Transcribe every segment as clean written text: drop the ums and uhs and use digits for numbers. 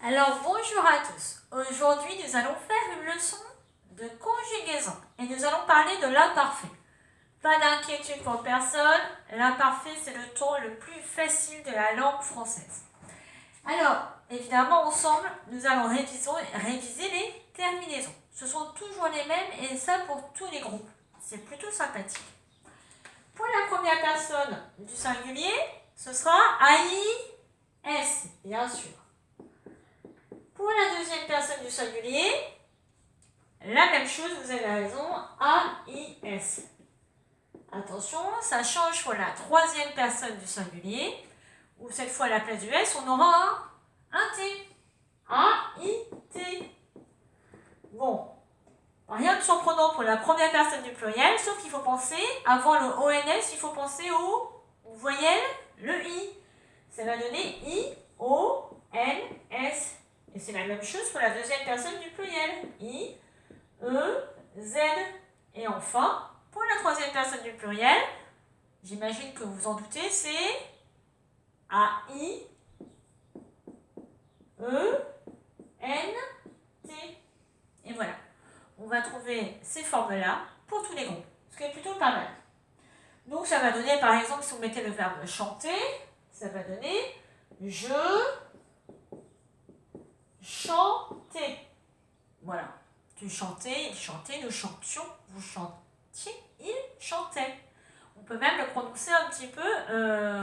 Alors bonjour à tous, aujourd'hui nous allons faire une leçon de conjugaison et nous allons parler de l'imparfait. Pas d'inquiétude pour personne, l'imparfait c'est le ton le plus facile de la langue française. Alors évidemment ensemble nous allons réviser les terminaisons. Ce sont toujours les mêmes et ça pour tous les groupes, c'est plutôt sympathique. Pour la première personne du singulier, ce sera AIS, bien sûr. Pour la deuxième personne du singulier, la même chose, vous avez raison, AIS. Attention, ça change pour la troisième personne du singulier, où cette fois à la place du S, on aura un T. A-I-T. Bon, rien de surprenant pour la première personne du pluriel, sauf qu'il faut penser, avant le ONS, il faut penser au voyelle, le I. Ça va donner I-O-N-S. Et c'est la même chose pour la deuxième personne du pluriel. I, E, Z. Et enfin, pour la troisième personne du pluriel, j'imagine que vous en doutez, c'est A-I, E, N, T. Et voilà. On va trouver ces formes-là pour tous les groupes, ce qui est plutôt pas mal. Donc ça va donner, par exemple, si vous mettez le verbe chanter, ça va donner je chantais. Voilà. Tu chantais, il chantait, nous chantions, vous chantiez, il chantait. On peut même le prononcer un petit peu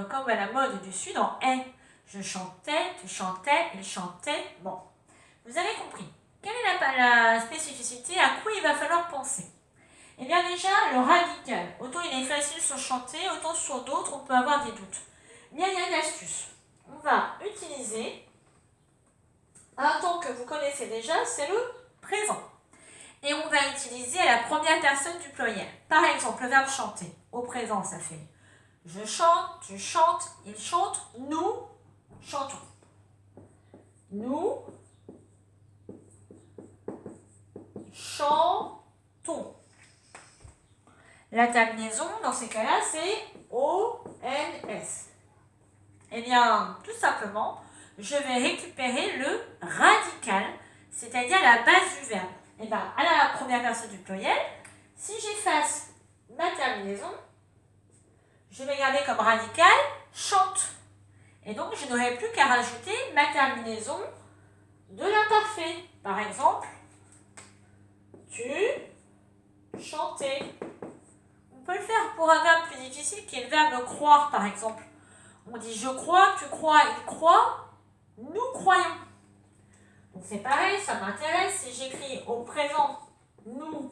comme à la mode du Sud en « est ». Je chantais, tu chantais, il chantait. Bon, vous avez compris. Quelle est la spécificité? À quoi il va falloir penser? Eh bien déjà, le radical. Autant il est facile sur chanter, autant sur d'autres, on peut avoir des doutes. Mais il y a une astuce. On va utiliser un temps que vous connaissez déjà, c'est le présent. Et on va utiliser à la première personne du pluriel. Par exemple, le verbe chanter. Au présent, ça fait je chante, tu chantes, il chante, nous chantons. Nous chantons. La terminaison, dans ces cas-là, c'est O-N-S. Eh bien, tout simplement, je vais récupérer le radical, c'est-à-dire la base du verbe. Eh bien, à la première personne du pluriel, si j'efface ma terminaison, je vais garder comme radical chante. Et donc, je n'aurai plus qu'à rajouter ma terminaison de l'imparfait. Par exemple, tu chantais. On peut le faire pour un verbe plus difficile qui est le verbe croire, par exemple. On dit je crois, tu crois, il croit, nous croyons. Donc c'est pareil, ça m'intéresse si j'écris au présent nous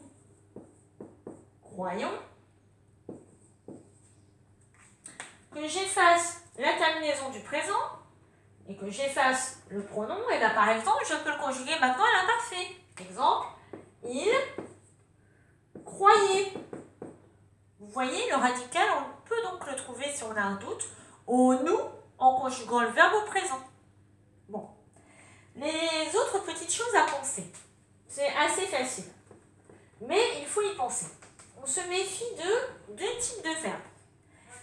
croyons, que j'efface la terminaison du présent et que j'efface le pronom, et bien par exemple, je peux le conjuguer maintenant à l'imparfait. Exemple, il croyait. Vous voyez, le radical, on peut donc le trouver si on a un doute au nous en conjuguant le verbe au présent. Bon. Les autres petites choses à penser, c'est assez facile, mais il faut y penser. On se méfie de deux types de verbes.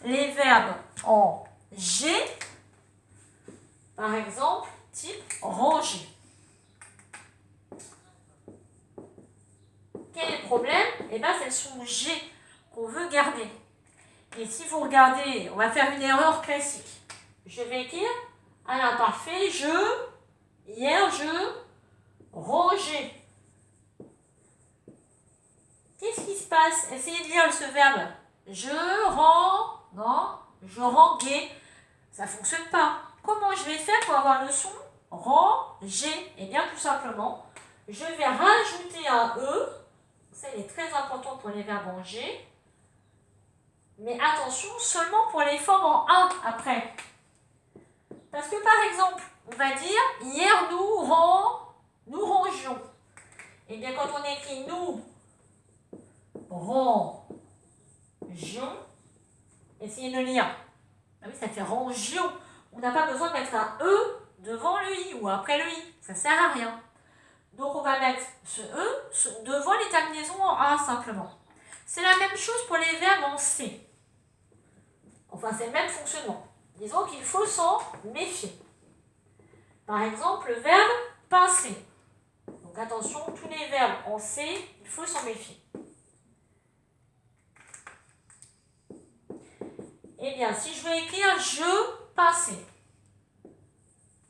Les verbes en G, par exemple, type ranger. Quel est le problème? Eh bien, c'est le son G qu'on veut garder. Et si vous regardez, on va faire une erreur classique. Je vais écrire à l'imparfait, hier, je rangeais. Qu'est-ce qui se passe? Essayez de lire ce verbe. Je rends, non, je ranguais. Ça ne fonctionne pas. Comment je vais faire pour avoir le son ranger? Eh bien, tout simplement, je vais rajouter un E. Ça, il est très important pour les verbes en G. Mais attention, seulement pour les formes en 1 après. Parce que par exemple, on va dire hier nous rangions. Et bien quand on écrit nous rangions, essayez de lire. Ah oui, ça fait rangions. On n'a pas besoin de mettre un E devant le I ou après le I. Ça ne sert à rien. Donc on va mettre ce E devant les terminaisons en A simplement. C'est la même chose pour les verbes en C. Enfin, c'est le même fonctionnement. Disons qu'il faut s'en méfier. Par exemple, le verbe pincer. Donc attention, tous les verbes en C, il faut s'en méfier. Eh bien, si je veux écrire je pinçais,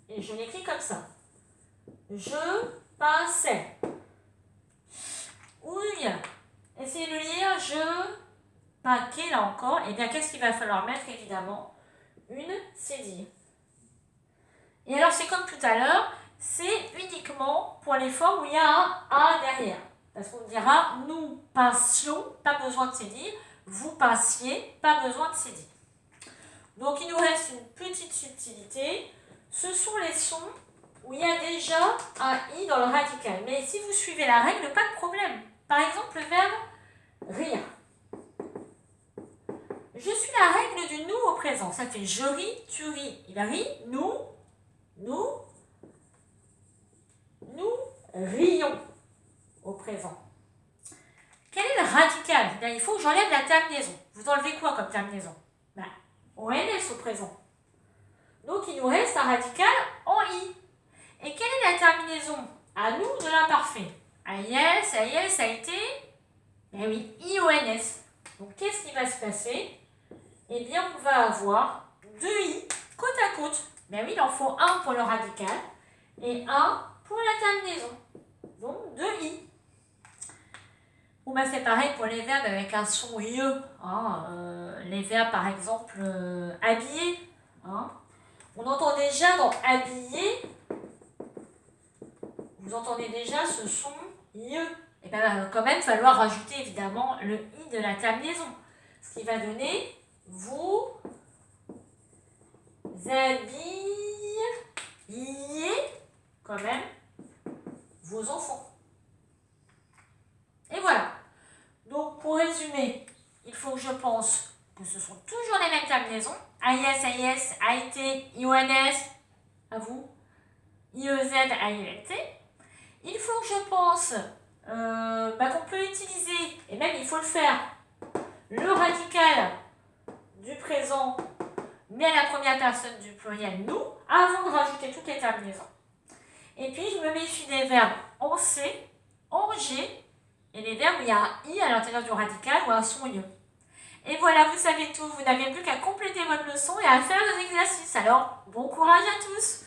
et je l'écris comme ça. Je pinçais. Oui, essayez de lire je paquet là encore. Eh bien, qu'est-ce qu'il va falloir mettre évidemment? Une cédille. Et alors, c'est comme tout à l'heure, c'est uniquement pour les formes où il y a un A derrière. Parce qu'on dira nous pincions, pas besoin de cédille. Vous pinciez, pas besoin de cédille. Donc, il nous reste une petite subtilité. Ce sont les sons où il y a déjà un I dans le radical. Mais si vous suivez la règle, pas de problème. Par exemple, le verbe rire. Je suis la règle du nous au présent. Ça fait je ris, tu ris, il rit, nous rions au présent. Quel est le radical? Bien, il faut que j'enlève la terminaison. Vous enlevez quoi comme terminaison? Ben, ONS au présent. Donc, il nous reste un radical en I. Et quelle est la terminaison à nous de l'imparfait? AIS, AIS, AIT? Eh oui, IONS. Donc, qu'est-ce qui va se passer? Eh bien, on va avoir deux I côte à côte. Ben oui, il en faut un pour le radical et un pour la terminaison. Donc, deux I. Bon, ben c'est pareil pour les verbes avec un son IE. Hein, les verbes, par exemple, habiller. Hein. On entend déjà dans habiller, vous entendez déjà ce son IE. Et bien, il va quand même falloir rajouter évidemment le I de la terminaison. Ce qui va donner vous habillez quand même vos enfants. Et voilà. Donc, pour résumer, il faut que je pense que ce sont toujours les mêmes terminaisons. AIS, AIS, AIT, IONS, à vous, IEZ, AIET. Il faut que je pense qu'on peut utiliser, et même il faut le faire, le radical du présent, mais à la première personne du pluriel nous, avant de rajouter toutes les terminaisons. Et puis, je me méfie des verbes en C, en G, et les verbes où il y a un I à l'intérieur du radical ou un son IE. Et voilà, vous savez tout, vous n'avez plus qu'à compléter votre leçon et à faire les exercices. Alors, bon courage à tous!